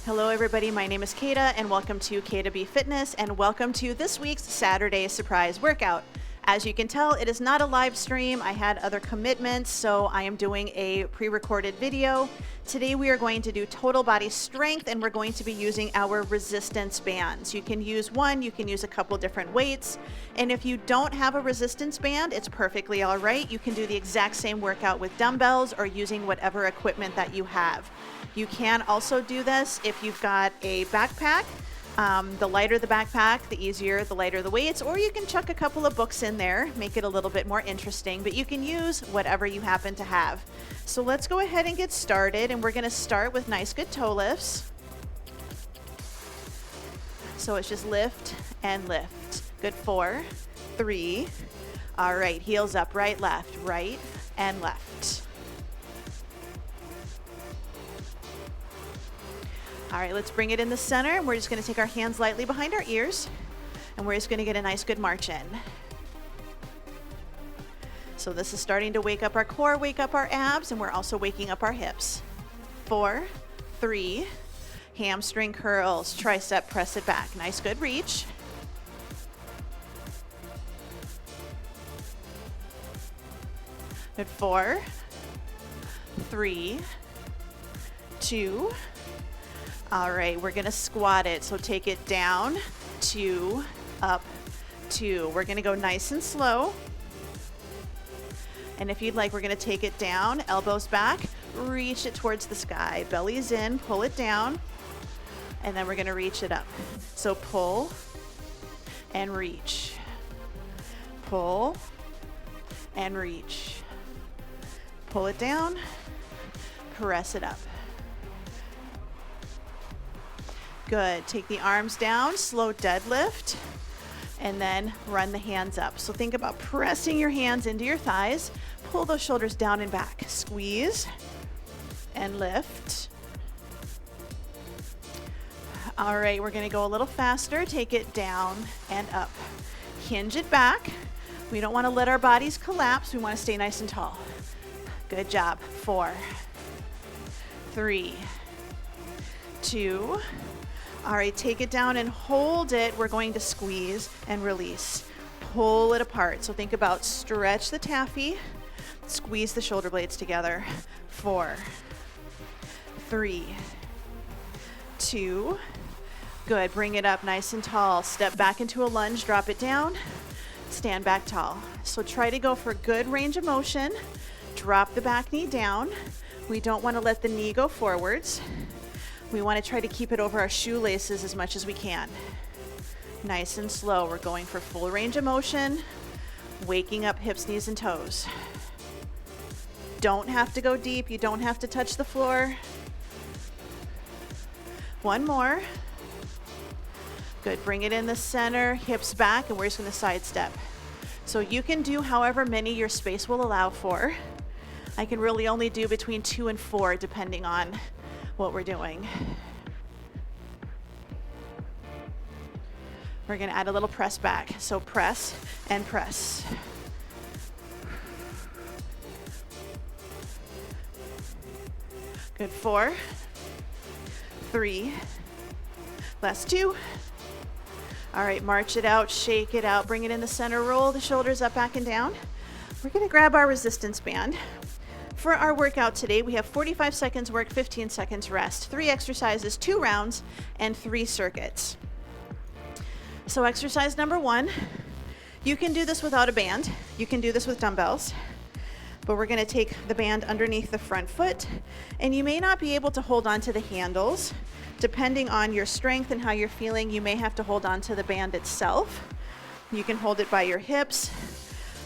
Hello everybody, my name is Kata and welcome to K2B Fitness and welcome to this week's Saturday surprise workout. As you can tell, it is not a live stream. I had other commitments, so I am doing a pre-recorded video. Today we are going to do total body strength and we're going to be using our resistance bands. You can use one, you can use a couple different weights, and if you don't have a resistance band, it's perfectly all right. You can do the exact same workout with dumbbells or using whatever equipment that you have. You can also do this if you've got a backpack. The lighter the backpack, the easier, the lighter the weights, or you can chuck a couple of books in there, make it a little bit more interesting, but you can use whatever you happen to have. So let's go ahead and get started, and we're going to start with nice good toe lifts. So it's just lift and lift. Good, 4, 3. All right, heels up, right and left. All right, let's bring it in the center. We're just gonna take our hands lightly behind our ears, and we're just gonna get a nice good march in. So this is starting to wake up our core, wake up our abs, and we're also waking up our hips. 4, 3, hamstring curls, tricep, press it back. Nice good reach. Good, 4, 3, 2, all right, we're gonna squat it. So take it down, 2, up, 2. We're gonna go nice and slow. And if you'd like, we're gonna take it down, elbows back, reach it towards the sky. Belly's in, pull it down, and then we're gonna reach it up. So pull and reach. Pull and reach. Pull it down, press it up. Good, take the arms down, slow deadlift, and then run the hands up. So think about pressing your hands into your thighs, pull those shoulders down and back, squeeze and lift. All right, we're gonna go a little faster, take it down and up. Hinge it back. We don't wanna let our bodies collapse, we wanna stay nice and tall. Good job, 4, 3, 2, all right, take it down and hold it. We're going to squeeze and release. Pull it apart. So think about stretch the taffy, squeeze the shoulder blades together. 4, 3, 2, good. Bring it up nice and tall. Step back into a lunge, drop it down, stand back tall. So try to go for good range of motion. Drop the back knee down. We don't want to let the knee go forwards. We want to try to keep it over our shoelaces as much as we can. Nice and slow. We're going for full range of motion, waking up hips, knees, and toes. Don't have to go deep. You don't have to touch the floor. One more. Good. Bring it in the center, hips back, and we're just going to sidestep. So you can do however many your space will allow for. I can really only do between 2 and 4 depending on what we're doing. We're going to add a little press back. So press and press. Good, 4, 3, last 2. All right, march it out, shake it out, bring it in the center, roll the shoulders up, back and down. We're going to grab our resistance band. For our workout today, we have 45 seconds work, 15 seconds rest, 3 exercises, 2 rounds, and 3 circuits. So exercise number 1, you can do this without a band. You can do this with dumbbells, but we're gonna take the band underneath the front foot, and you may not be able to hold on to the handles. Depending on your strength and how you're feeling, you may have to hold on to the band itself. You can hold it by your hips.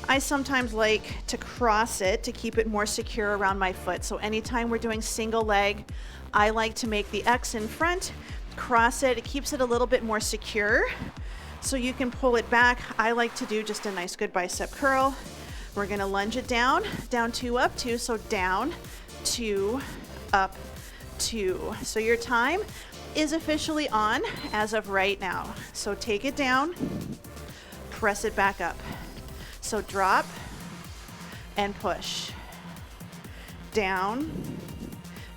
I sometimes like to cross it to keep it more secure around my foot. So anytime we're doing single leg, I like to make the X in front, cross it. It keeps it a little bit more secure. So you can pull it back. I like to do just a nice good bicep curl. We're gonna lunge it down, down 2, up 2. So down, 2, up 2. So your time is officially on as of right now. So take it down, press it back up. So drop and push, down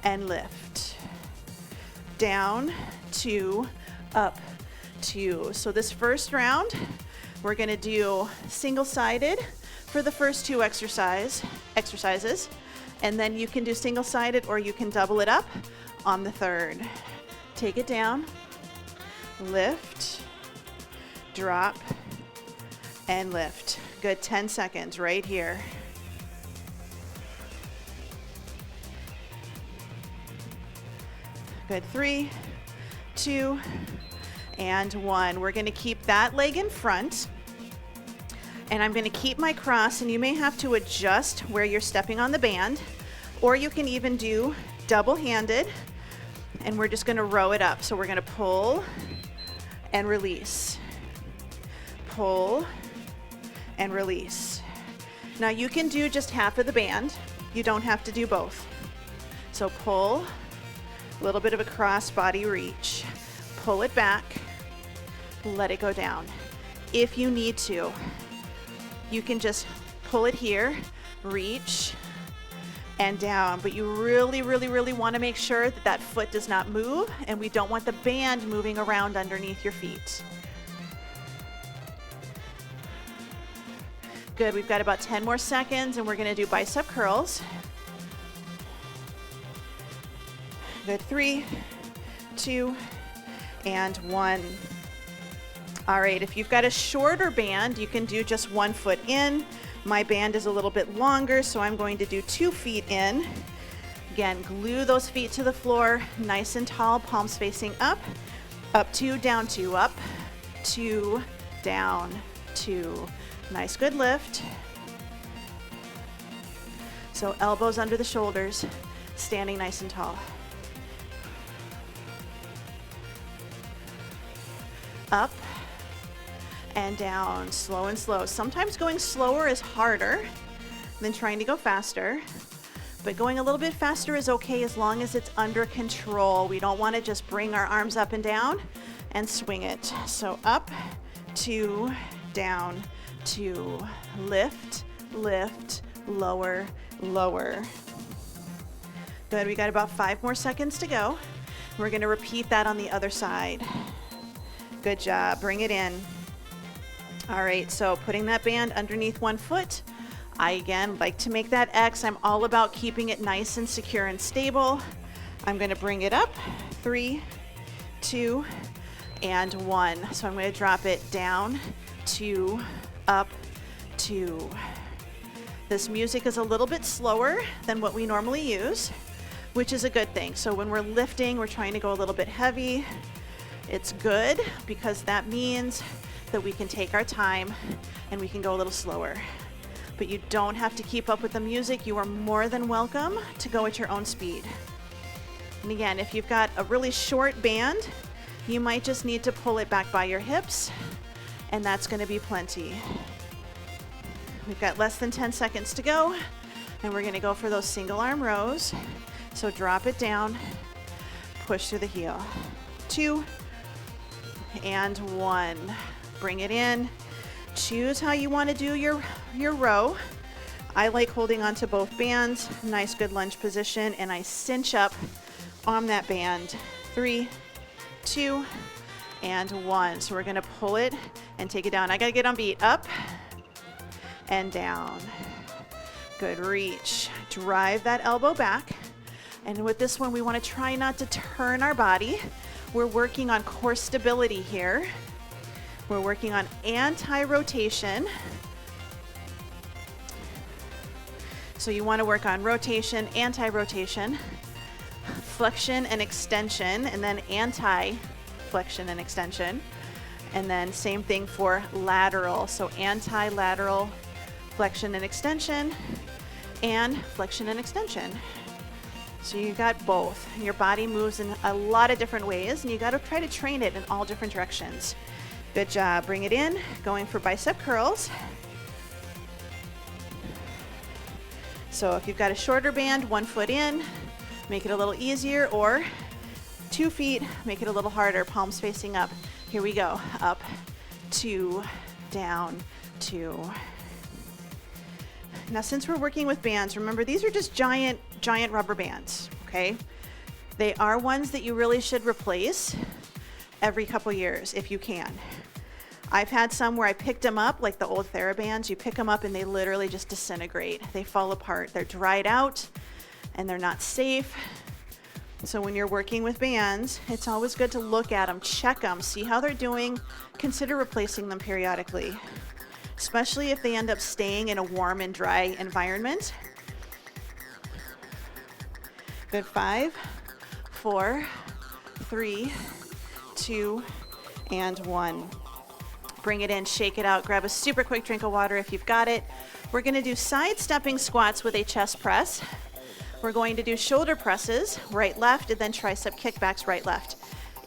and lift, down, 2, up, 2. So this first round, we're gonna do single-sided for the first 2 exercises, and then you can do single-sided or you can double it up on the third. Take it down, lift, drop, and lift. Good, 10 seconds right here. Good, 3, 2, and 1. We're gonna keep that leg in front, and I'm gonna keep my cross, and you may have to adjust where you're stepping on the band, or you can even do double-handed, and we're just gonna row it up. So we're gonna pull and release, pull and release. Now you can do just half of the band. You don't have to do both. So pull, a little bit of a cross body reach, pull it back, let it go down. If you need to, you can just pull it here, reach, and down. But you really, really, really want to make sure that that foot does not move, and we don't want the band moving around underneath your feet. Good, we've got about 10 more seconds, and we're gonna do bicep curls. Good, 3, 2, and 1. All right, if you've got a shorter band, you can do just 1 foot in. My band is a little bit longer, so I'm going to do 2 feet in. Again, glue those feet to the floor, nice and tall, palms facing up. Up 2, down 2, up 2, down 2. Nice, good lift. So elbows under the shoulders, standing nice and tall. Up and down, slow and slow. Sometimes going slower is harder than trying to go faster, but going a little bit faster is okay as long as it's under control. We don't want to just bring our arms up and down and swing it. So up, 2, down, 2, lift, lift, lower, lower. Good, we got about 5 more seconds to go. We're going to repeat that on the other side. Good job, bring it in. All right, so putting that band underneath 1 foot. I, again, like to make that X. I'm all about keeping it nice and secure and stable. I'm gonna bring it up, 3, 2, and 1. So I'm gonna drop it down, 2, up, 2. This music is a little bit slower than what we normally use, which is a good thing. So when we're lifting, we're trying to go a little bit heavy. It's good because that means that we can take our time and we can go a little slower. But you don't have to keep up with the music. You are more than welcome to go at your own speed. And again, if you've got a really short band, you might just need to pull it back by your hips, and that's gonna be plenty. We've got less than 10 seconds to go, and we're gonna go for those single arm rows. So drop it down, push through the heel. 2, and 1. Bring it in. Choose how you want to do your row. I like holding onto both bands. Nice, good lunge position, and I cinch up on that band. 3, 2, and 1. So we're going to pull it and take it down. I got to get on beat. Up and down. Good, reach. Drive that elbow back. And with this one, we want to try not to turn our body. We're working on core stability here. We're working on anti-rotation. So you want to work on rotation, anti-rotation, flexion and extension, and then anti-flexion and extension. And then same thing for lateral. So anti-lateral flexion and extension, and flexion and extension. So you got both. Your body moves in a lot of different ways, and you got to try to train it in all different directions. Good job. Bring it in. Going for bicep curls. So if you've got a shorter band, 1 foot in, make it a little easier, or 2 feet, make it a little harder, palms facing up. Here we go. Up, 2, down, 2. Now, since we're working with bands, remember these are just giant rubber bands, okay? They are ones that you really should replace every couple years if you can. I've had some where I picked them up, like the old TheraBands. You pick them up and they literally just disintegrate. They fall apart. They're dried out and they're not safe. So when you're working with bands, it's always good to look at them, check them, see how they're doing. Consider replacing them periodically, especially if they end up staying in a warm and dry environment. Good. 5, 4, 3, 2, and 1. Bring it in, shake it out, grab a super quick drink of water if you've got it. We're gonna do side-stepping squats with a chest press. We're going to do shoulder presses, right, left, and then tricep kickbacks, right, left.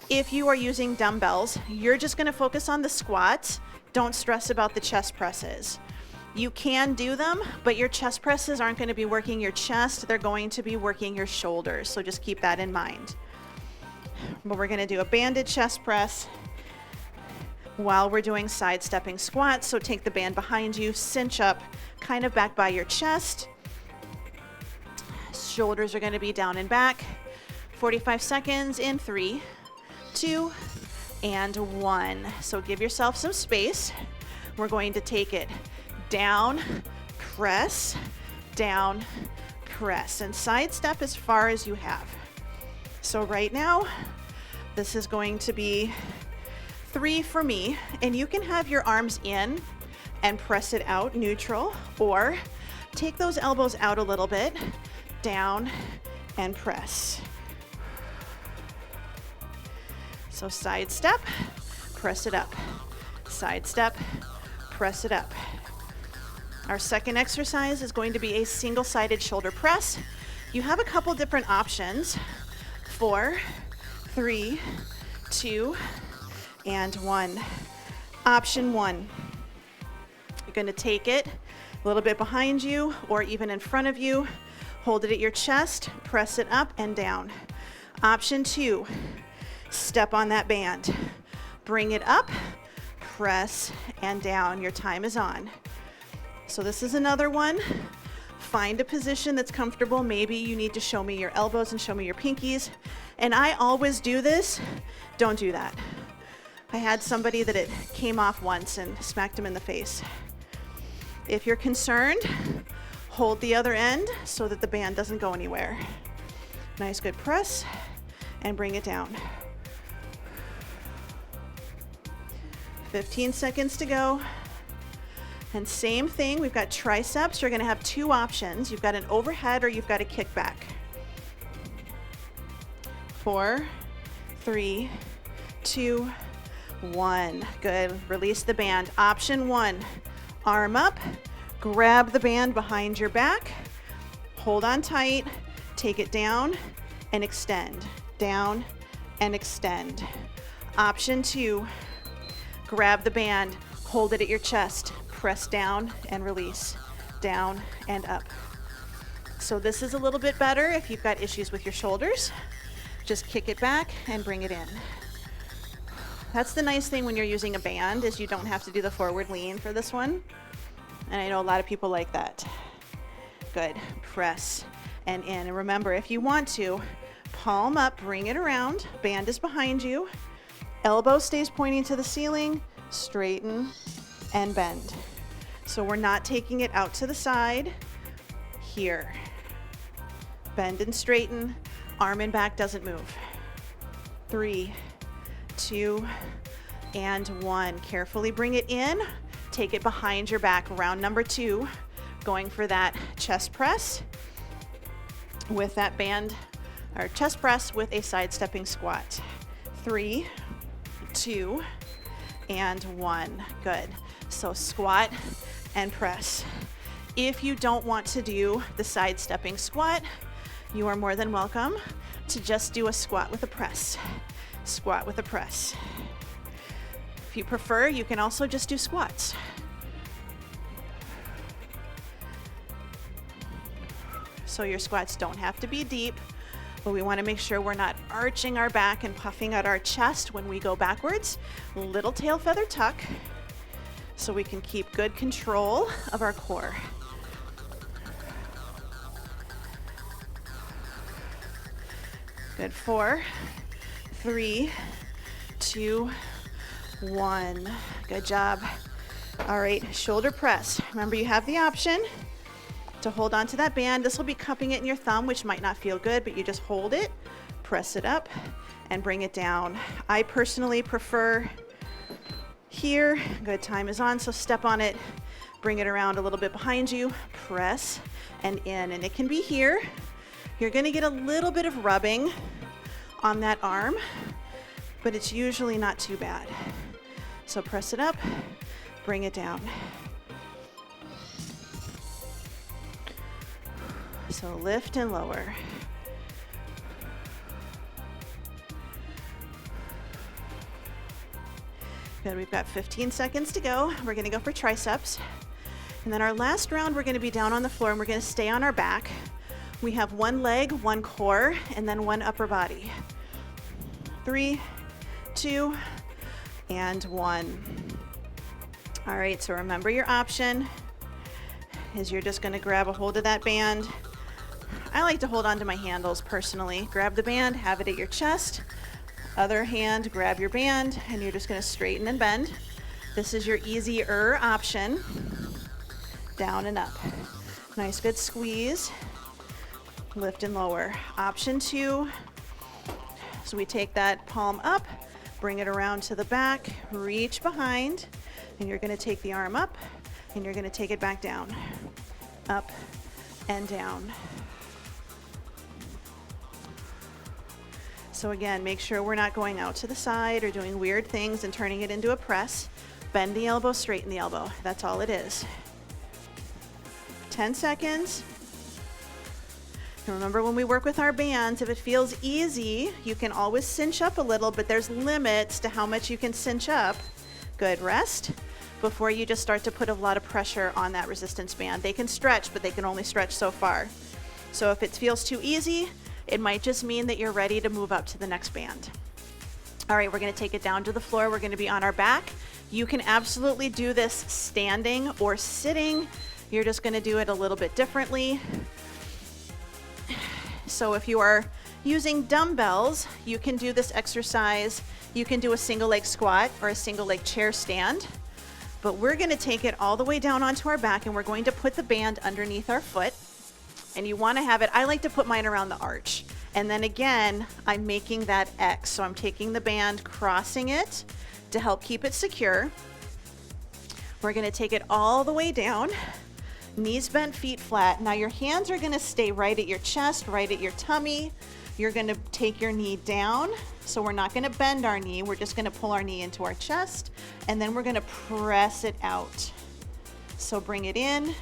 If you are using dumbbells, you're just gonna focus on the squats. Don't stress about the chest presses. You can do them, but your chest presses aren't gonna be working your chest, they're going to be working your shoulders, so just keep that in mind. But we're gonna do a banded chest press while we're doing side-stepping squats, so take the band behind you, cinch up, kind of back by your chest. Shoulders are going to be down and back. 45 seconds in 3, 2, and 1. So give yourself some space. We're going to take it down, press, down, press, and side step as far as you have. So right now, this is going to be 3 for me, and you can have your arms in and press it out neutral, or take those elbows out a little bit, down and press. So side step, press it up. Side step, press it up. Our second exercise is going to be a single-sided shoulder press. You have a couple different options. 4, 3, 2, and 1. Option 1. You're going to take it a little bit behind you or even in front of you. Hold it at your chest, press it up and down. Option 2, step on that band. Bring it up, press, and down. Your time is on. So this is another one. Find a position that's comfortable. Maybe you need to show me your elbows and show me your pinkies. And I always do this. Don't do that. I had somebody that it came off once and smacked him in the face. If you're concerned, hold the other end so that the band doesn't go anywhere. Nice, good press, and bring it down. 15 seconds to go. And same thing, we've got triceps. You're gonna have 2 options. You've got an overhead or you've got a kickback. 4, 3, 2, 1. Good, release the band. Option 1, arm up. Grab the band behind your back, hold on tight, take it down and extend, down and extend. Option 2, grab the band, hold it at your chest, press down and release, down and up. So this is a little bit better if you've got issues with your shoulders. Just kick it back and bring it in. That's the nice thing when you're using a band, is you don't have to do the forward lean for this one. And I know a lot of people like that. Good, press and in. And remember, if you want to, palm up, bring it around, band is behind you, elbow stays pointing to the ceiling, straighten and bend. So we're not taking it out to the side. Here, bend and straighten, arm and back doesn't move. 3, 2, and 1. Carefully bring it in. Take it behind your back. Round number 2, going for that chest press with that band, or chest press with a side-stepping squat. 3, 2, and 1. Good. So squat and press. If you don't want to do the side-stepping squat, you are more than welcome to just do a squat with a press. Squat with a press. If you prefer, you can also just do squats. So your squats don't have to be deep, but we want to make sure we're not arching our back and puffing out our chest when we go backwards. Little tail feather tuck, so we can keep good control of our core. Good. 4, 3, 2, 1. Good job. All right, shoulder press. Remember, you have the option to hold on to that band. This will be cupping it in your thumb, which might not feel good, but you just hold it, press it up, and bring it down. I personally prefer here. Good, time is on, so step on it, bring it around a little bit behind you, press, and in. And it can be here. You're gonna get a little bit of rubbing on that arm, but it's usually not too bad. So press it up, bring it down. So lift and lower. Good, we've got 15 seconds to go. We're gonna go for triceps. And then our last round, we're gonna be down on the floor and we're gonna stay on our back. We have one leg, one core, and then one upper body. 3, 2, and 1. All right, so remember your option is you're just gonna grab a hold of that band. I like to hold on to my handles personally. Grab the band, have it at your chest. Other hand, grab your band, and you're just gonna straighten and bend. This is your easier option. Down and up. Nice, good squeeze. Lift and lower. Option 2. So we take that palm up, bring it around to the back, reach behind, and you're gonna take the arm up, and you're gonna take it back down. Up and down. So again, make sure we're not going out to the side or doing weird things and turning it into a press. Bend the elbow, straighten the elbow. That's all it is. 10 seconds. And remember, when we work with our bands, if it feels easy, you can always cinch up a little, but there's limits to how much you can cinch up. Good, rest before you just start to put a lot of pressure on that resistance band. They can stretch, but they can only stretch so far. So if it feels too easy, it might just mean that you're ready to move up to the next band. All right, we're gonna take it down to the floor. We're gonna be on our back. You can absolutely do this standing or sitting. You're just gonna do it a little bit differently. So if you are using dumbbells, you can do this exercise. You can do a single leg squat or a single leg chair stand, but we're gonna take it all the way down onto our back and we're going to put the band underneath our foot. And you wanna have it, I like to put mine around the arch. And then again, I'm making that X. So I'm taking the band, crossing it to help keep it secure. We're gonna take it all the way down, knees bent, feet flat. Now your hands are gonna stay right at your chest, right at your tummy. You're gonna take your knee down. So we're not gonna bend our knee, we're just gonna pull our knee into our chest, and then we're gonna press it out. So bring it in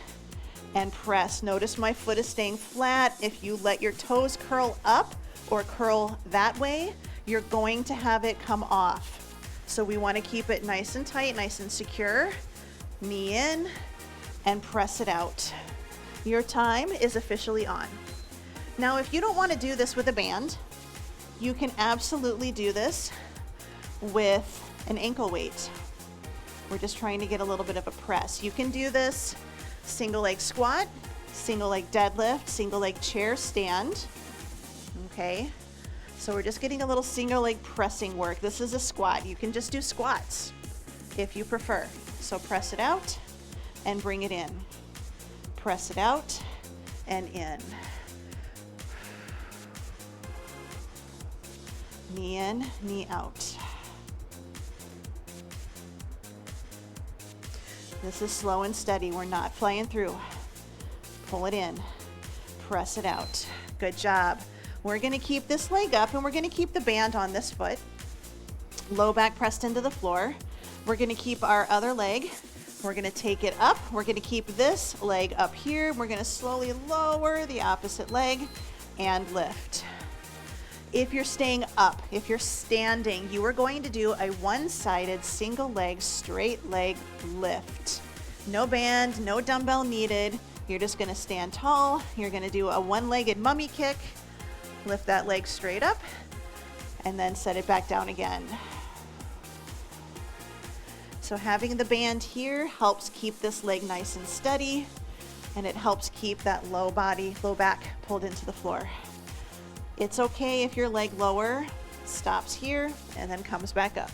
and press. Notice my foot is staying flat. If you let your toes curl up or curl that way, you're going to have it come off. So we wanna keep it nice and tight, nice and secure. Knee in and press it out. Your time is officially on. Now, if you don't wanna do this with a band, you can absolutely do this with an ankle weight. We're just trying to get a little bit of a press. You can do this single leg squat, single leg deadlift, single leg chair stand. Okay, so we're just getting a little single leg pressing work. This is a squat. You can just do squats if you prefer. So press it out and bring it in. Press it out and in. Knee in, knee out. This is slow and steady. We're not flying through. Pull it in, press it out. Good job. We're gonna keep this leg up and we're gonna keep the band on this foot. Low back pressed into the floor. We're gonna keep our other leg. We're gonna take it up. We're gonna keep this leg up here. We're gonna slowly lower the opposite leg and lift. If you're staying up, if you're standing, you are going to do a one-sided single leg, straight leg lift. No band, no dumbbell needed. You're just gonna stand tall. You're gonna do a one-legged mummy kick. Lift that leg straight up and then set it back down again. So having the band here helps keep this leg nice and steady, and it helps keep that low back pulled into the floor. It's okay if your leg lower stops here and then comes back up.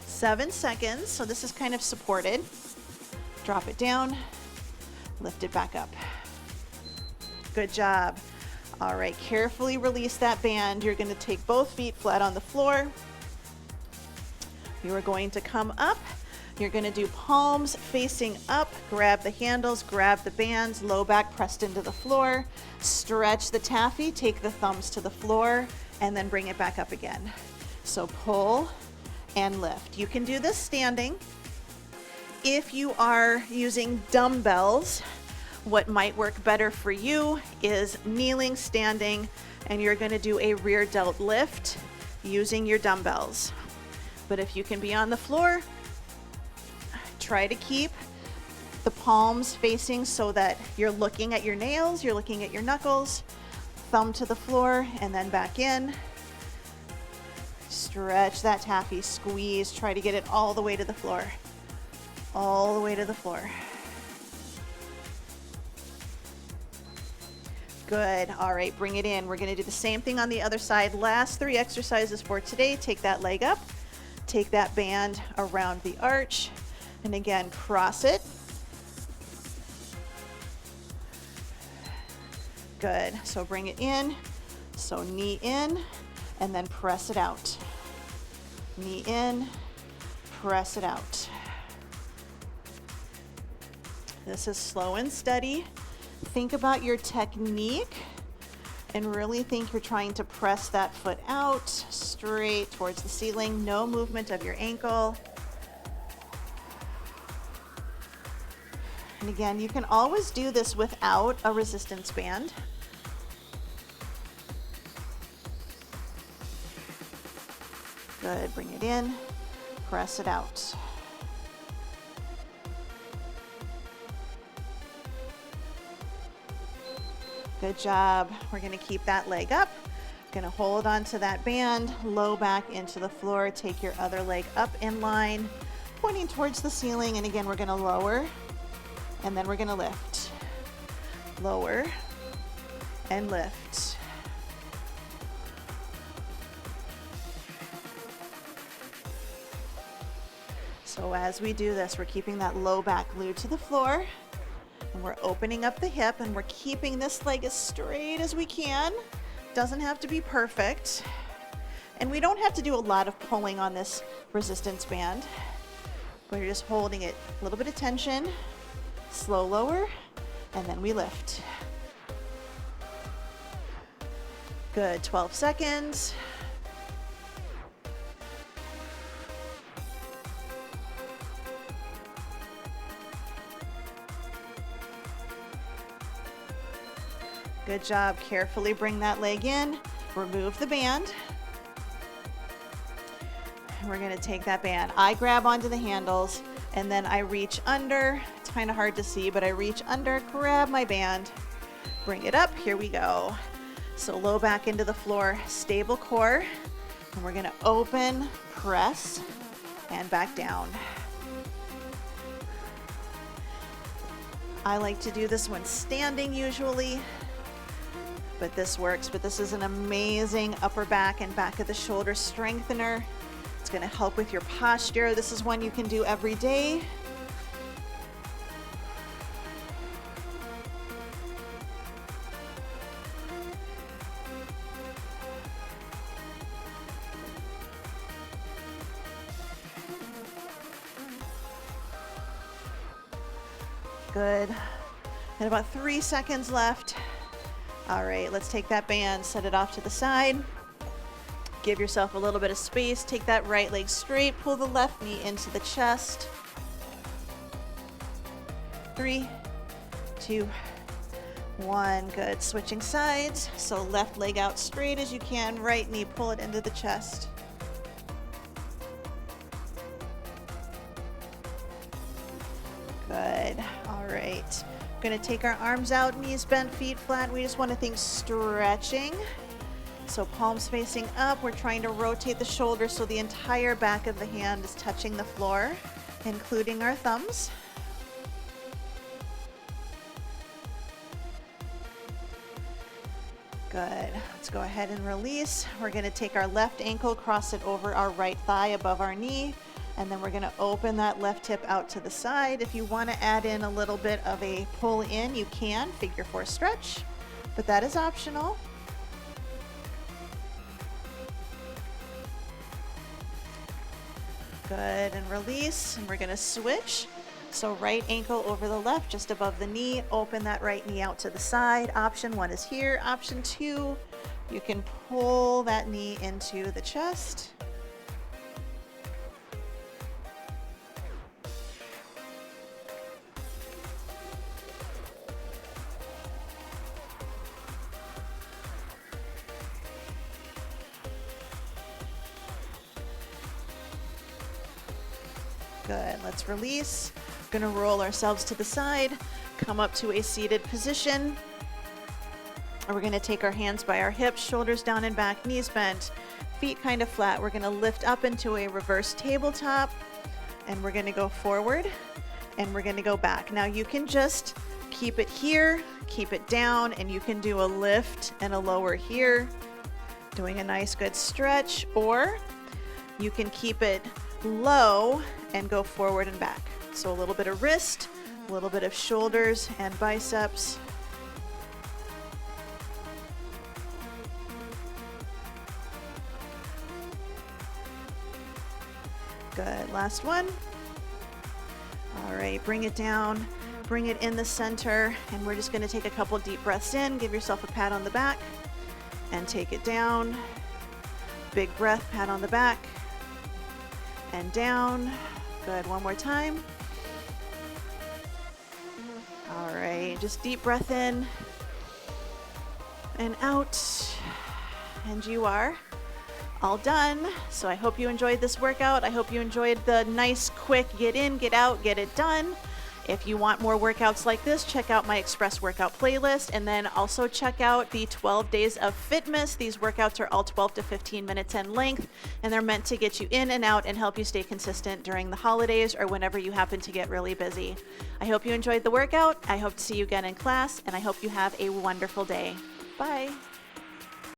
7 seconds, so this is kind of supported. Drop it down, lift it back up. Good job. All right, carefully release that band. You're going to take both feet flat on the floor. You are going to come up. You're going to do palms facing up, grab the handles, grab the bands, low back pressed into the floor, stretch the taffy, take the thumbs to the floor, and then bring it back up again. So pull and lift. You can do this standing. If you are using dumbbells, what might work better for you is kneeling, standing, and you're going to do a rear delt lift using your dumbbells. But if you can be on the floor, try to keep the palms facing so that you're looking at your nails, you're looking at your knuckles, thumb to the floor, and then back in. Stretch that taffy, squeeze, try to get it all the way to the floor. All the way to the floor. Good. All right, bring it in. We're going to do the same thing on the other side. Last 3 exercises for today. Take that leg up, take that band around the arch, and again, cross it. Good. So bring it in. So knee in, and then press it out. Knee in, press it out. This is slow and steady. Think about your technique and really think you're trying to press that foot out straight towards the ceiling. No movement of your ankle. And again, you can always do this without a resistance band. Good, bring it in, press it out. Good job. We're going to keep that leg up. Going to hold onto that band, low back into the floor. Take your other leg up in line, pointing towards the ceiling. And again, we're going to lower, and then we're going to lift. Lower and lift. So as we do this, we're keeping that low back glued to the floor. And we're opening up the hip, and we're keeping this leg as straight as we can. Doesn't have to be perfect. And we don't have to do a lot of pulling on this resistance band. We're just holding it, a little bit of tension, slow lower, and then we lift. Good, 12 seconds. Good job. Carefully bring that leg in, remove the band. And we're going to take that band. I grab onto the handles and then I reach under. It's kind of hard to see, but I reach under, grab my band, bring it up. Here we go. So low back into the floor, stable core. And we're going to open, press, and back down. I like to do this when standing usually, but this works. But this is an amazing upper back and back of the shoulder strengthener. It's going to help with your posture. This is one you can do every day. Good. And about 3 seconds left. All right, let's take that band, set it off to the side. Give yourself a little bit of space. Take that right leg straight. Pull the left knee into the chest. 3, 2, 1. Good. Switching sides. So left leg out straight as you can. Right knee, pull it into the chest. Good. All right. We're going to take our arms out, knees bent, feet flat. We just want to think stretching. So palms facing up. We're trying to rotate the shoulders so the entire back of the hand is touching the floor, including our thumbs. Good. Let's go ahead and release. We're going to take our left ankle, cross it over our right thigh above our knee, and then we're going to open that left hip out to the side. If you want to add in a little bit of a pull in, you can, figure 4 stretch, but that is optional. Good, and release, and we're going to switch. So right ankle over the left, just above the knee, open that right knee out to the side. Option 1 is here. Option 2, you can pull that knee into the chest. Good, let's release. We're gonna roll ourselves to the side, come up to a seated position. And we're gonna take our hands by our hips, shoulders down and back, knees bent, feet kind of flat. We're gonna lift up into a reverse tabletop, and we're gonna go forward, and we're gonna go back. Now you can just keep it here, keep it down, and you can do a lift and a lower here, doing a nice good stretch, or you can keep it low and go forward and back. So a little bit of wrist, a little bit of shoulders and biceps. Good, last one. All right, bring it down, bring it in the center, and we're just gonna take a couple deep breaths in, give yourself a pat on the back, and take it down. Big breath, pat on the back, and down. Good, one more time. All right, just deep breath in and out, and you are all done. So I hope you enjoyed this workout. I hope you enjoyed the nice, quick, get in, get out, get it done. If you want more workouts like this, check out my Express workout playlist, and then also check out the 12 days of Fitmas. These workouts are all 12 to 15 minutes in length, and they're meant to get you in and out and help you stay consistent during the holidays or whenever you happen to get really busy. I hope you enjoyed the workout. I hope to see you again in class, and I hope you have a wonderful day. Bye.